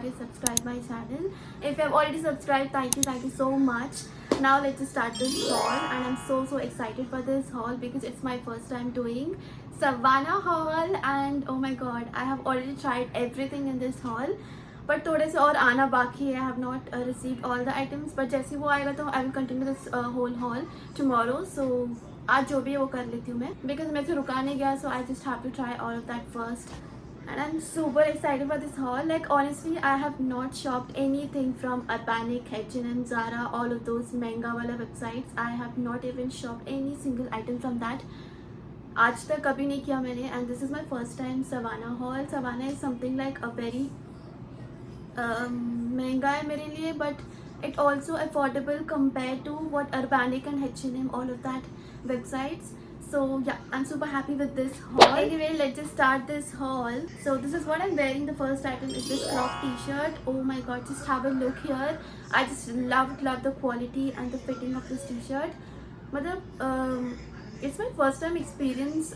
not yet subscribed my channel. If you have already subscribed, thank you so much. Now let's just start this haul, and I'm so excited for this haul because it's my first time doing Savannah haul, and oh my god, I have already tried everything in this haul. But थोड़े से और आना बाकी है. I have not received all the items, but जैसे वो आएगा तो I will continue this whole haul tomorrow. So आज जो भी है वो कर लेती हूँ मैं, because मेरे से रुका नहीं गया, so I just have to try all of that first. And I'm super excited for this haul. Like honestly, I have not shopped anything from Urbanic, H&M, Zara, all of those महंगा वाला websites. I have not even shopped any single item from that. आज तक कभी नहीं किया मैंने, and this is my first time Savannah haul. Savannah is something like a very महंगा है मेरे लिए, but it also affordable compared to what Urbanic and H&M, all of that websites. So yeah, I'm super happy with this haul. Anyway, let's just start this haul. So this is what I'm wearing. The first item is this crop t-shirt. Oh my god, just have a look here. I just love the quality and the fitting of this t-shirt. मतलब it's my first time experience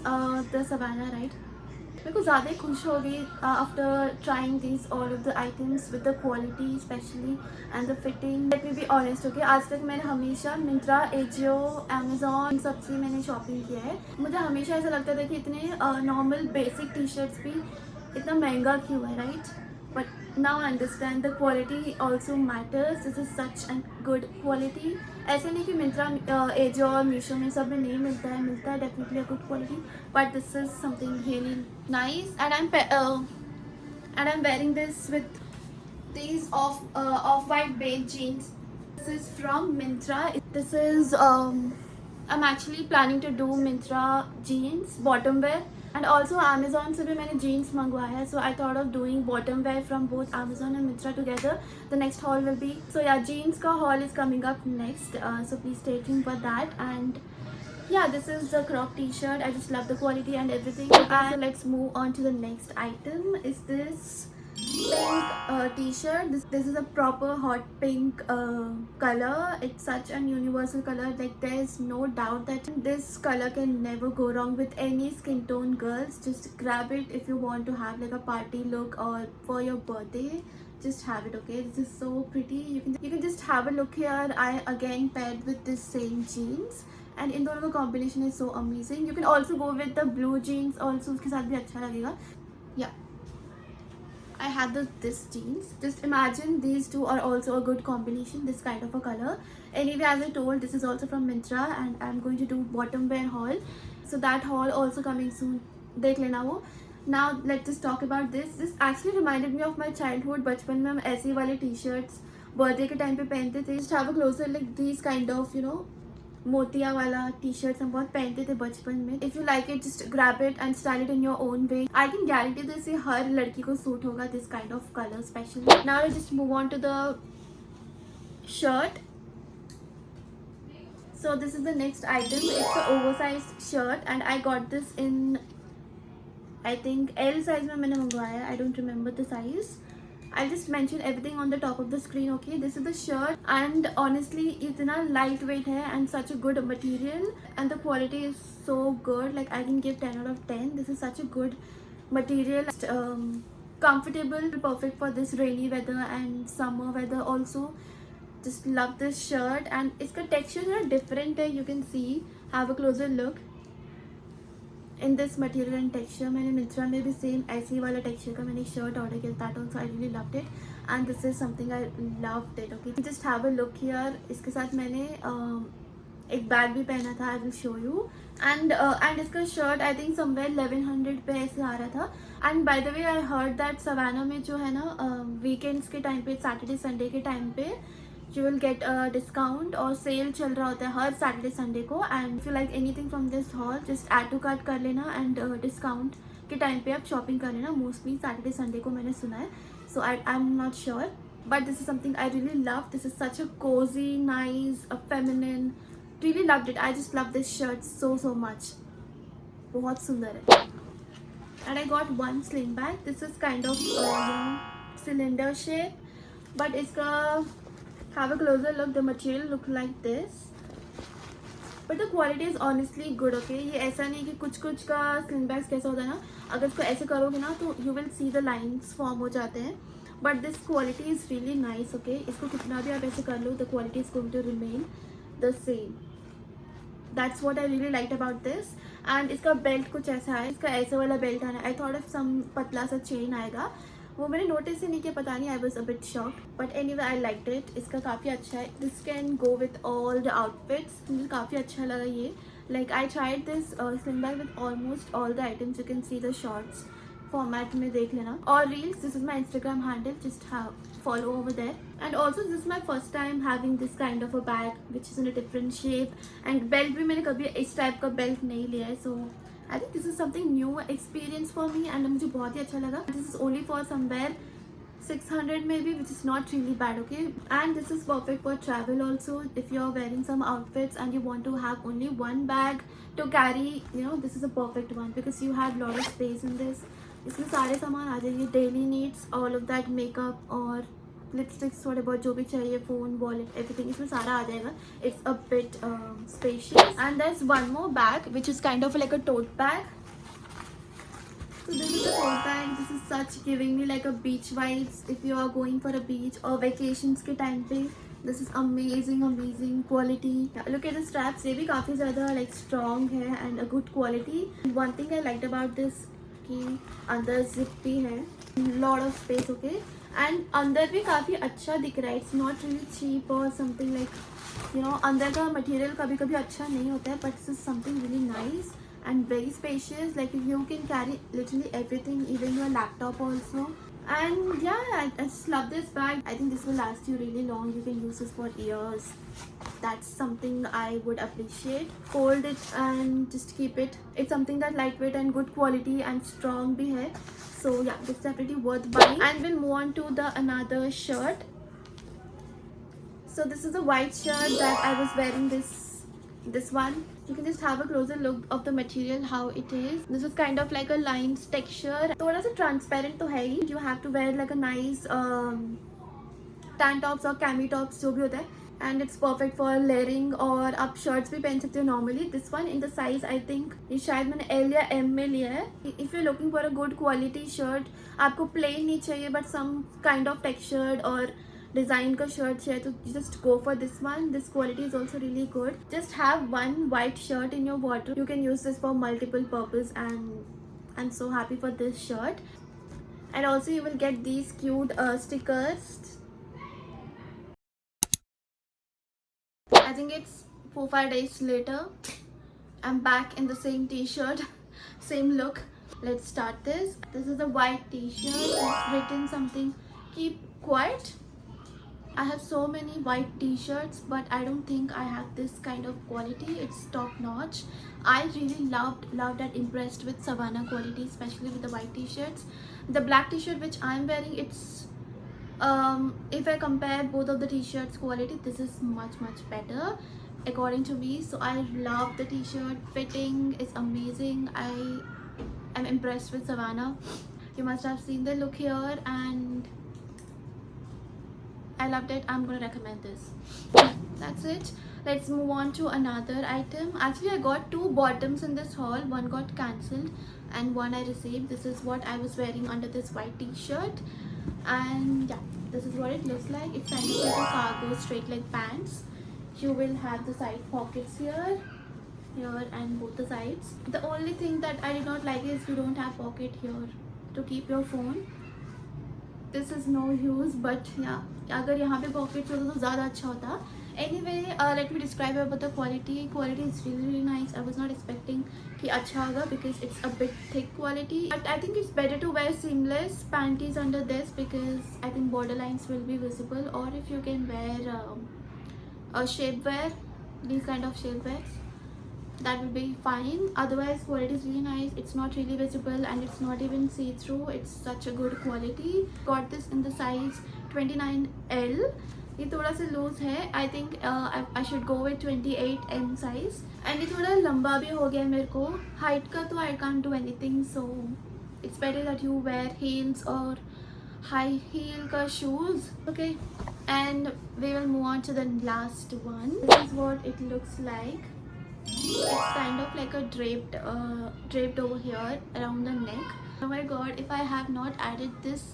the Savannah, right? मेरे को ज़्यादा ही खुश हो गई after trying this all of the items with the quality specially and the fitting. Let me be honest, okay, आज तक मैंने हमेशा मिंत्रा, एजियो, अमेजोन, इन सब से मैंने शॉपिंग किया है. मुझे हमेशा ऐसा लगता था कि इतने नॉर्मल बेसिक टी शर्ट्स भी इतना महंगा क्यों है, right? But now I understand the quality also matters. This is such and good quality. ऐसे नहीं कि मिंत्रा, एजियो और मीशो में सब में नहीं मिलता है definitely a good quality, but this is something really nice. And I'm wearing this with these off-white beige jeans. This is from Myntra. This is I'm actually planning to do Myntra jeans bottom wear, and also Amazon से भी मैंने jeans मंगवाया है, so I thought of doing bottom wear from both Amazon and Myntra together. The next haul will be, so yeah, jeans का haul is coming up next, so please stay tuned for that. And yeah, this is the crop t-shirt. I just love the quality and everything. And so let's move on to the next item. Is this pink t-shirt. This is a proper hot pink color. It's such an universal color. Like there's no doubt that this color can never go wrong with any skin tone girls. Just grab it if you want to have like a party look or for your birthday. Just have it, okay? This is so pretty. You can just have a look here. I again paired with this same jeans. And इन दोनों का combination is so amazing. You can also go with the blue jeans also, उसके साथ भी अच्छा लगेगा. Yeah, I had this jeans. Just imagine these two are also a good combination, this kind of a color. Anyway, as I told, this is also from Myntra, and I'm going to do bottom wear haul. So that haul also coming soon. देख लेना वो. Now let's just talk about this. This actually reminded me of my childhood. बचपन में हम ऐसे वाले t-shirts birthday के time पे पहनते थे. Just have a closer look. These kind of, you know, मोतिया वाला टी शर्ट हम बहुत पहनते थे बचपन में. If you like it, just grab it and style it in your own way. I can guarantee this, हर लड़की को सूट होगा this kind of colour specially. Now I just move on to the shirt. So this is the next item. It's an oversized shirt and I got this in, I think, L size में मैंने मंगवाया. I don't remember the size. I'll just mention everything on the top of the screen, okay? This is the shirt, and honestly इतना lightweight है and such a good material, and the quality is so good. Like I can give 10 out of 10. This is such a good material, comfortable, perfect for this rainy weather and summer weather also. Just love this shirt, and इसका texture है different है. You can see, have a closer look. In this material and texture, मैंने मिंत्रा में भी same ऐसे ही वाला texture का मैंने शर्ट ऑर्डर किया. That also I really loved it, and this is something I loved it, okay? Just have a look here. इसके साथ मैंने एक बैग भी पहना था. I will show you. And इसका शर्ट आई थिंक समवेयर 1100 पे ऐसे आ रहा था. And by the way, I heard that Savana में जो है ना, वीकेंड्स के टाइम पे, सैटरडे संडे के टाइम पे you will get a discount और सेल चल रहा होता है हर सैटरडे संडे को. And if you like anything from this haul, just add to cart कर लेना, एंड डिस्काउंट के टाइम पे आप शॉपिंग कर लेना. मोस्टली सैटरडे संडे को मैंने सुना है, so I am not sure, but this is something I really love. This is such a cosy, nice, a feminine. Really loved it. I just love this shirt so much. बहुत सुंदर है. And I got one sling bag. This is kind of cylinder shape, but इसका have a closer look. The material look like this, but the quality is honestly good, okay? ये ऐसा नहीं कि कुछ का स्लिंग बैग्स कैसा होता है ना, अगर इसको ऐसे करोगे ना तो you will see the lines form हो जाते हैं, but this quality is really nice. Okay, इसको कितना भी आप ऐसे कर लो, the quality is going to remain the same. That's what I really liked about this. And इसका बेल्ट कुछ ऐसा है, इसका ऐसे वाला बेल्ट आना. I thought of some पतला सा चेन आएगा, वो मैंने नोटिस ही नहीं किया, पता नहीं, I was a bit shocked. But anyway, I liked it. इसका काफ़ी अच्छा है. This can go with all the outfits. मुझे काफ़ी अच्छा लगा ये. Like I tried this sling bag with almost all the items. You can see the shorts format में देख लेना. और reels, this is my Instagram handle. Just follow over there. And also this is my first time having this kind of a bag which is in a different shape. And belt भी मैंने कभी इस type का belt नहीं लिया है. So I think this is something new experience for me and मुझे बहुत ही अच्छा लगा. This is only for somewhere 600 maybe, which is not really bad. Okay, and this is perfect for travel also. If you're wearing some outfits and you want to have only one bag to carry, you know, this is a perfect one because you have lot of space in this. इसमें सारे सामान आ जाएंगे, daily needs, all of that, makeup और lipsticks थोड़े बहुत जो भी चाहिए, फ़ोन, वॉलेट, एवरीथिंग इसमें सारा आ जाएगा. It's a bit spacious. And there is one more bag which is kind of like a tote bag. So this is a tote bag. This is such giving me like a beach vibes if you are going for a beach or vacations के time पे. This is amazing quality. Yeah, look at the straps. ये भी काफ़ी ज़्यादा like strong है and a good quality. One thing I liked about this कि अंदर zip भी है, lot of space. Okay, and अंदर भी काफ़ी अच्छा दिख रहा है. It's not really cheap or something like, you know, अंदर का material कभी कभी अच्छा नहीं होता है, but this is something really nice and very spacious. Like you can carry literally everything, even your laptop also. And yeah, I just love this bag. I think this will last you really long. You can use this for years. That's something I would appreciate. Fold it and just keep it. It's something that lightweight and good quality and strong bhi hai. So yeah, this is definitely worth buying. And we'll move on to the another shirt. So this is a white shirt that I was wearing. This one, you can just have a closer look of the material, how it is. This is kind of like a lines texture. थोड़ा सा transparent तो है ही. You have to wear like a nice tan tops or cami tops जो भी होता है. And it's perfect for layering, और आप shirts भी पहन सकते हो normally. This one in the size I think ये शायद मैंने L या M में लिया है. If you're looking for a good quality shirt, आपको plain नहीं चाहिए but some kind of textured और डिज़ाइन का शर्ट चाहिए तो just go for this one. This quality is also really good. Just have one white shirt in your wardrobe. You can use this for multiple purpose and I'm so happy for this shirt. And also you will get these cute stickers. I think it's 4-5 days later. I'm back in the same t-shirt, same look. Let's start this. This is a white t-shirt. It's written something, keep quiet. I have so many white t-shirts but I don't think I have this kind of quality. It's top notch. I really loved and impressed with Savannah quality, especially with the white t-shirts. The black t-shirt which I'm wearing, it's if I compare both of the t-shirts quality, this is much better according to me. So I love the t-shirt. Fitting is amazing. I am impressed with Savannah. You must have seen the look here and I loved it. I'm gonna recommend this. That's it. Let's move on to another item. Actually, I got 2 bottoms in this haul. One got cancelled and one I received. This is what I was wearing under this white t-shirt. And yeah, this is what it looks like. It's kind of like a cargo straight leg pants. You will have the side pockets here and both the sides. The only thing that I did not like is you don't have pocket here to keep your phone. This is no use, but yeah, अगर यहाँ पे pockets होता तो ज़्यादा अच्छा होता. Anyway, let me describe about the quality. Quality is really nice. I was not expecting कि अच्छा होगा because it's a bit thick quality. But I think it's better to wear seamless panties under this because I think borderlines will be visible. Or if you can wear a shapewear, these kind of shapewears, that will be fine. Otherwise, quality is really nice. It's not really visible and it's not even see-through. It's such a good quality. Got this in the size 29L. ये थोड़ा सा loose है. I think I should go with 28M size. And ये थोड़ा लंबा भी हो गया मेरे को. हाइट का तो I can't do anything, so it's better that you wear heels और हाई हील का shoes. Okay, and we will move on to the last one. This is what it looks like. It's kind of like a draped over here around the neck. Oh my god, if I have not added this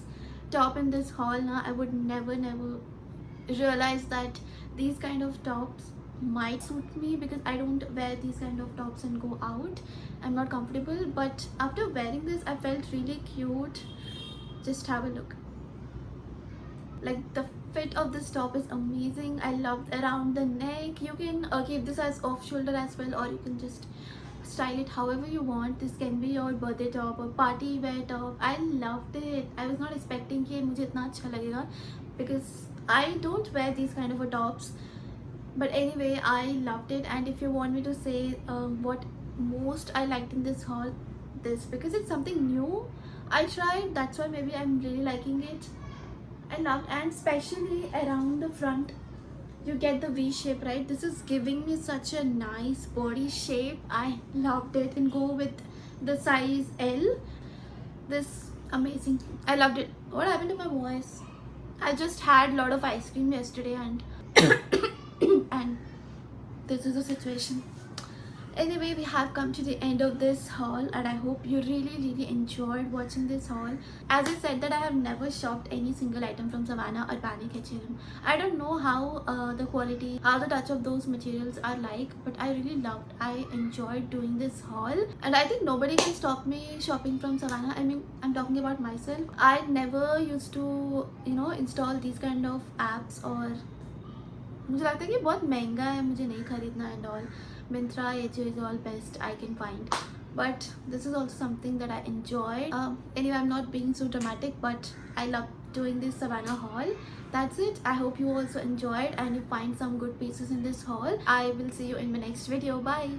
top in this haul now, I would never realize that these kind of tops might suit me, because I don't wear these kind of tops and go out. I'm not comfortable, but after wearing this I felt really cute. Just have a look. Like, the fit of this top is amazing. I love around the neck. You can keep this as off shoulder as well, or you can just style it however you want. This can be your birthday top or party wear top. I loved it. I was not expecting कि मुझे इतना अच्छा लगेगा, because I don't wear these kind of a tops. But anyway, I loved it. And if you want me to say what most I liked in this haul, this, because it's something new I tried, that's why maybe I'm really liking it. I loved, and especially around the front you get the V shape, right? This is giving me such a nice body shape. I loved it. And go with the size L. This amazing. I loved it. What happened to my voice? I just had a lot of ice cream yesterday, and and this is the situation. Anyway, we have come to the end of this haul, and I hope you really enjoyed watching this haul. As I said that I have never shopped any single item from Savannah or Panic H&M. I don't know how the quality, how the touch of those materials are like, but I really loved, I enjoyed doing this haul. And I think nobody can stop me shopping from Savannah. I mean, I'm talking about myself. I never used to, install these kind of apps, और मुझे लगता है कि बहुत महंगा है, मुझे नहीं खरीदना and all. Myntra, AJIO is all best I can find, but this is also something that I enjoyed. Anyway, I'm not being so dramatic, but I love doing this Savannah haul. That's it. I hope you also enjoyed and you find some good pieces in this haul. I will see you in my next video. Bye.